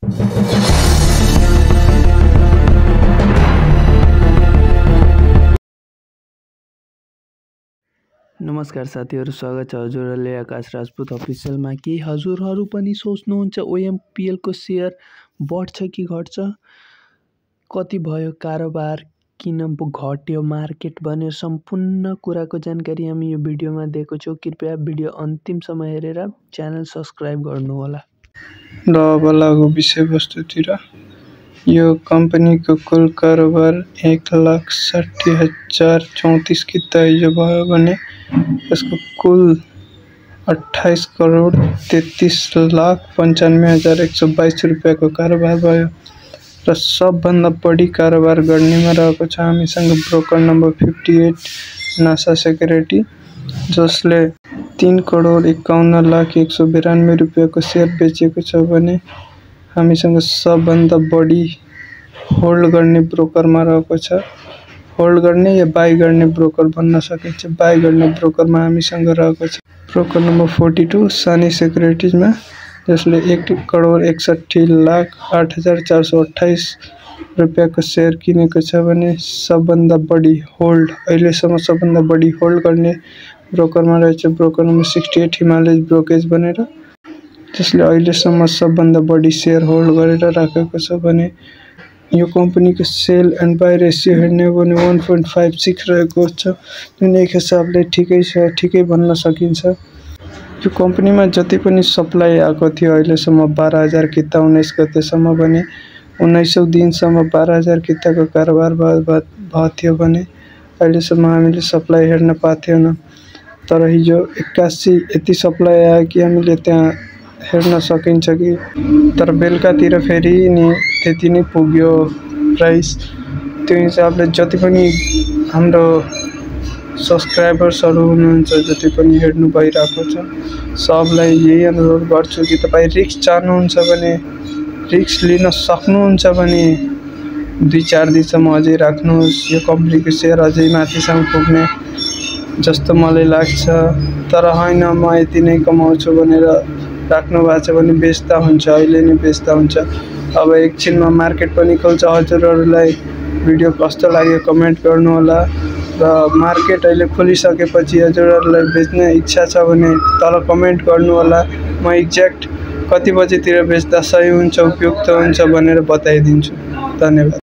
नमस्कार साथीहरु, स्वागत छ हजुरहरुले आकाश राजपूत अफिसियलमा। के हजुरहरु पनि सोच्नुहुन्छ ओएमपीएल को शेयर बढ्छ कि घट्छ? कति भयो कारोबार, किन घट्यो मार्केट भनेर सम्पूर्ण कुराको जानकारी हामी यो भिडियोमा दिएको छौं। कृपया भिडियो अन्तिमसम्म हेरेर च्यानल सब्स्क्राइब गर्नुहोला। र अब लागू विषयवस्तुतिर। यो कम्पनीको कुल कारोबार 1,60,034 किता हिजो भयो भने यसको कुल 28,33,95,122 रुपैयाँको कारोबार भयो र सबभन्दा बढी कारोबार गर्नेमा रहेको छ हामीसँग ब्रोकर नम्बर 58 नासा सेक्युरिटी, जसले 3,51,192 रुपैयाँको शेयर बेचेको छ भने हामीसँग सबभन्दा बढी होल्ड गर्ने ब्रोकरमा रहेको छ। होल्ड गर्ने या बाई गर्ने ब्रोकर भन्न सकिन्छ। बाई गर्ने ब्रोकरमा हामीसँग रहेको छ ब्रोकर नम्बर 42 सानी सेक्युरिटीजमा, जसले 1,61,08,428 रुपैयाँको शेयर किनेको छ भने सबभन्दा बढी होल्ड अहिलेसम्म सबभन्दा बढी होल्ड गर्ने ब्रोकरमा रहेछ ब्रोकर नम्बर 68 हिमालय ब्रोकेज भनेर, जसले अहिलेसम्म सबभन्दा बढी शेयर होल्ड गरेर राखेको छ भने यो कम्पनीको सेल एन्ड बाई रेसियो हेर्ने हो भने 1.56 रहेको छ, जुन एक हिसाबले ठिकै छ, ठिकै भन्न सकिन्छ। यो कम्पनीमा जति पनि सप्लाई आएको थियो अहिलेसम्म 12,000 किता 19 गतेसम्म भने 1900 दिनसम्म 12,000 किताको कारोबार भएको थियो भने अहिलेसम्म हामीले सप्लाई हेर्न पाथ्यौन। तर हिजो 81 यति सप्लाई आयो कि हामीले त्यहाँ हेर्न सकिन्छ कि, तर बेलुकातिर फेरि नि त्यति नै पुग्यो प्राइस। त्यो हिसाबले जति पनि हाम्रो सब्स्क्राइबर्सहरु हुनुहुन्छ, जति पनि हेर्नु भइरहेको छ, सबलाई यही अनुरोध गर्छु कि तपाईं रिस्क चाहनुहुन्छ भने, रिस्क लिन सक्नुहुन्छ भने 2-4 दिनसम्म अझै राख्नुहोस्। यो कम्पनीको शेयर अझै माथिसम्म पुग्ने जस्तो मलाई लाग्छ। तर हैन म यति नै कमाउँछु भनेर राख्नु भएको छ भने बेच्दा हुन्छ, अहिले नै बेच्दा हुन्छ। अब एकछिनमा मार्केट पनि खोल्छ। हजुरहरुलाई भिडियो कस्तो लाग्यो कमेन्ट गर्नु होला र मार्केट अहिले खोलिसकेपछि हजुरहरुलाई बेच्ने इच्छा छ भने तल कमेन्ट गर्नु होला। म एक्ज्याक्ट कति बजेतिर बेच्दा सही हुन्छ, उपयुक्त हुन्छ भनेर बताइदिन्छु। धन्यवाद।